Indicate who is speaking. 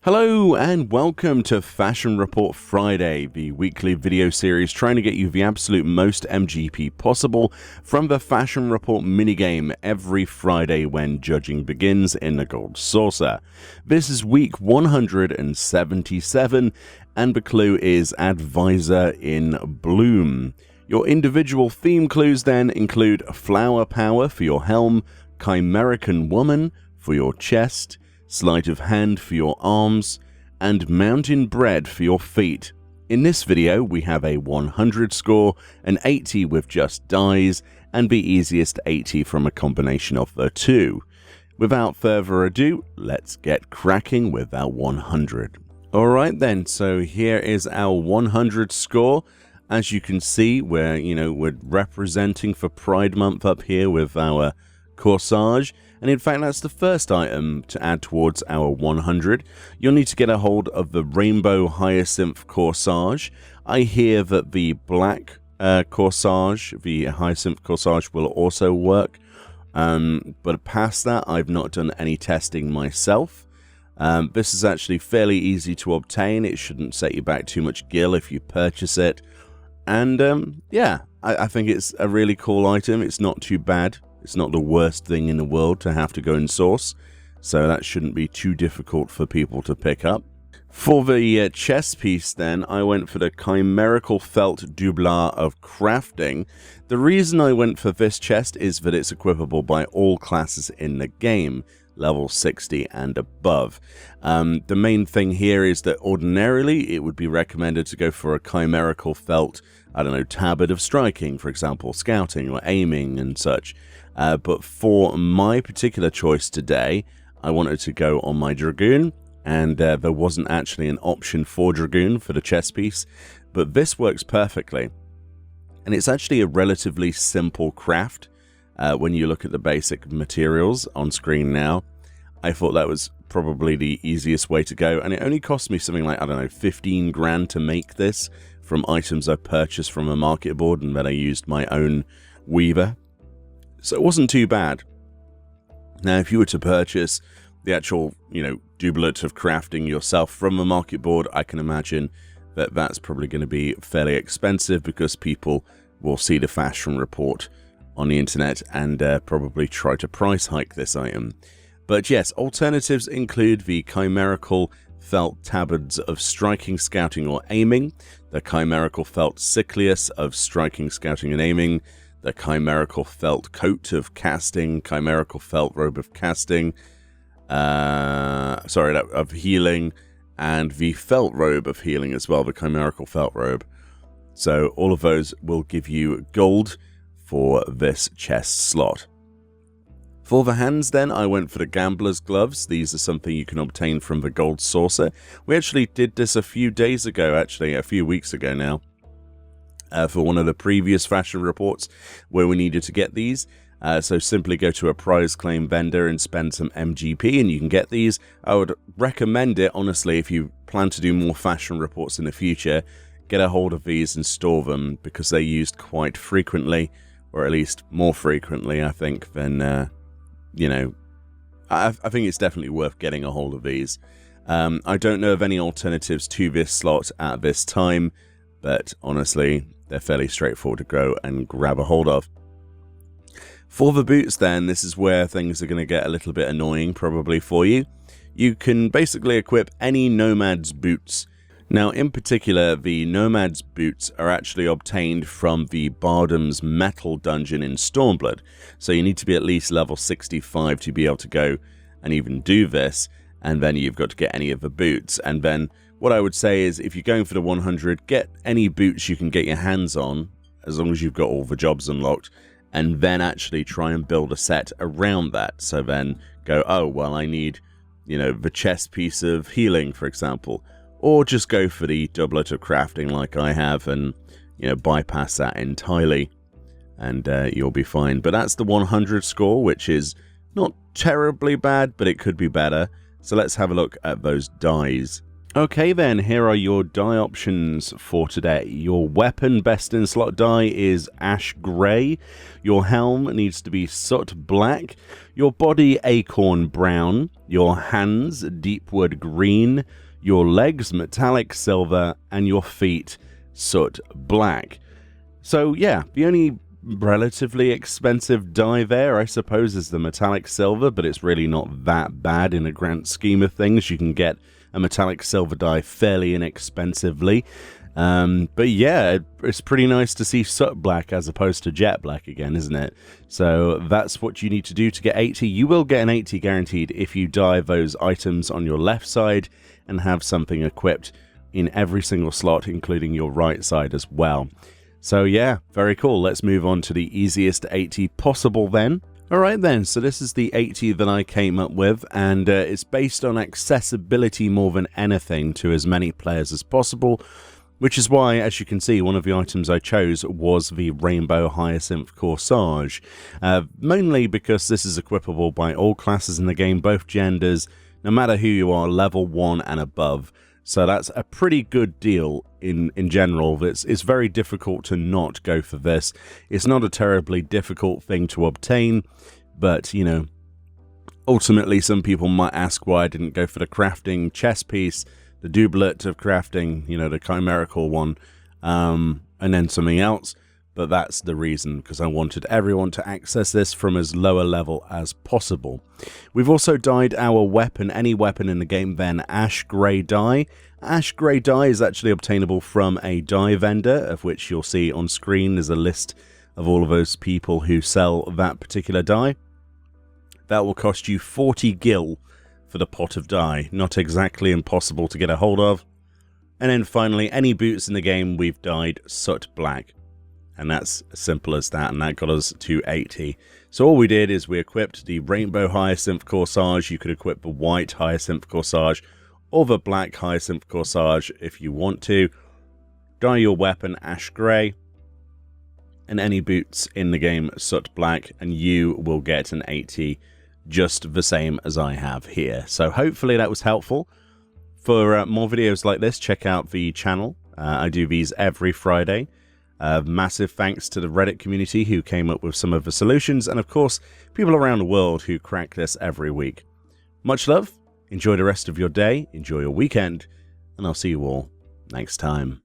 Speaker 1: Hello and welcome to Fashion Report Friday, the weekly video series trying to get you the absolute most MGP possible from the Fashion Report minigame every Friday when judging begins in the Gold Saucer. This is week 177 and the clue is Advisor in Bloom. Your individual theme clues then include Flower Power for your helm, Chimerican Woman for your chest, Sleight of Hand for your arms, and Mountain Bread for your feet. In this video, we have a 100 score, an 80 with just dies, and the easiest 80 from a combination of the two. Without further ado, let's get cracking with our 100. Alright then, so here is our 100 score. As you can see, we're representing for Pride Month up here with our Corsage, and in fact that's the first item to add towards our 100. You'll need to get a hold of the Rainbow Hyacinth Corsage. I hear that the black Corsage, the Hyacinth Corsage, will also work, but past that I've not done any testing myself. This is actually fairly easy to obtain. It shouldn't set you back too much gil if you purchase it, and yeah, I think it's a really cool item. It's not too bad. It's not the worst thing in the world to have to go and source, so that shouldn't be too difficult for people to pick up. For the chest piece then, I went for the Chimerical Felt Doublar of Crafting. The reason I went for this chest is that it's equipable by all classes in the game, level 60 and above. The main thing here is that ordinarily it would be recommended to go for a Chimerical Felt, tabard of striking, for example, scouting or aiming and such. But for my particular choice today, I wanted to go on my Dragoon, and there wasn't actually an option for Dragoon for the chest piece, but this works perfectly. And it's actually a relatively simple craft when you look at the basic materials on screen now. I thought that was probably the easiest way to go, and it only cost me something like, 15 grand to make this from items I purchased from a market board, and then I used my own weaver. So it wasn't too bad. Now, if you were to purchase the actual, doublet of crafting yourself from a market board, I can imagine that that's probably going to be fairly expensive because people will see the fashion report on the internet and probably try to price hike this item. But yes, alternatives include the Chimerical Felt Tabards of Striking, Scouting or Aiming, the Chimerical Felt Sicklius of Striking, Scouting and Aiming, the Chimerical Felt Coat of Casting, Chimerical Felt Robe of Casting, of Healing, and the Felt Robe of Healing as well, the Chimerical Felt Robe. So all of those will give you gold for this chest slot. For the hands then, I went for the Gambler's Gloves. These are something you can obtain from the Gold Saucer. We actually did this a few days ago, a few weeks ago now. For one of the previous fashion reports where we needed to get these. So simply go to a prize claim vendor and spend some MGP and you can get these. I would recommend it, honestly, if you plan to do more fashion reports in the future, get a hold of these and store them because they're used quite frequently, or at least more frequently, I think, than, I think it's definitely worth getting a hold of these. I don't know of any alternatives to this slot at this time, but honestly, they're fairly straightforward to go and grab a hold of. For the boots then, this is where things are going to get a little bit annoying probably for you. You can basically equip any Nomads Boots. Now in particular, the Nomads Boots are actually obtained from the Bardam's Metal Dungeon in Stormblood. So you need to be at least level 65 to be able to go and even do this, and then you've got to get any of the boots. And then what I would say is, if you're going for the 100, get any boots you can get your hands on, as long as you've got all the jobs unlocked, and then actually try and build a set around that. So then go, oh, well, I need, the chest piece of healing, for example, or just go for the doublet of crafting like I have and, bypass that entirely, and you'll be fine. But that's the 100 score, which is not terribly bad, but it could be better. So let's have a look at those dies. Okay then, here are your die options for today. Your weapon best in slot die is Ash Grey. Your helm needs to be Soot Black. Your body Acorn Brown. Your hands Deepwood Green. Your legs Metallic Silver. And your feet Soot Black. So yeah, the only relatively expensive die there, I suppose, is the Metallic Silver, but it's really not that bad in a grand scheme of things. You can get a metallic silver die fairly inexpensively. But yeah, it's pretty nice to see Soot Black as opposed to Jet Black again, isn't it? So that's what you need to do to get 80. You will get an 80 guaranteed if you die those items on your left side and have something equipped in every single slot, including your right side as well. So yeah, very cool. Let's move on to the easiest 80 possible then. Alright then, so this is the 80 that I came up with, and it's based on accessibility more than anything to as many players as possible, which is why, as you can see, one of the items I chose was the Rainbow Hyacinth Corsage, mainly because this is equipable by all classes in the game, both genders, no matter who you are, level 1 and above. So that's a pretty good deal in general. It's very difficult to not go for this. It's not a terribly difficult thing to obtain, but, you know, ultimately some people might ask why I didn't go for the crafting chess piece, the doublet of crafting, you know, the chimerical one, and then something else. But that's the reason, because I wanted everyone to access this from as low a level as possible. We've also dyed our weapon, any weapon in the game, then Ash Grey dye. Ash Grey dye is actually obtainable from a dye vendor, of which you'll see on screen. There's a list of all of those people who sell that particular dye. That will cost you 40 gil for the pot of dye. Not exactly impossible to get a hold of. And then finally, any boots in the game, we've dyed Soot Black. And that's as simple as that, and that got us to 80. So all we did is we equipped the Rainbow Hyacinth Corsage. You could equip the White Hyacinth Corsage or the Black Hyacinth Corsage if you want to. Dye your weapon Ash Grey, and any boots in the game Soot Black, and you will get an 80, just the same as I have here. So hopefully that was helpful. For more videos like this, check out the channel. I do these every Friday. Massive thanks to the Reddit community who came up with some of the solutions, and of course, people around the world who crack this every week. Much love, enjoy the rest of your day, enjoy your weekend, and I'll see you all next time.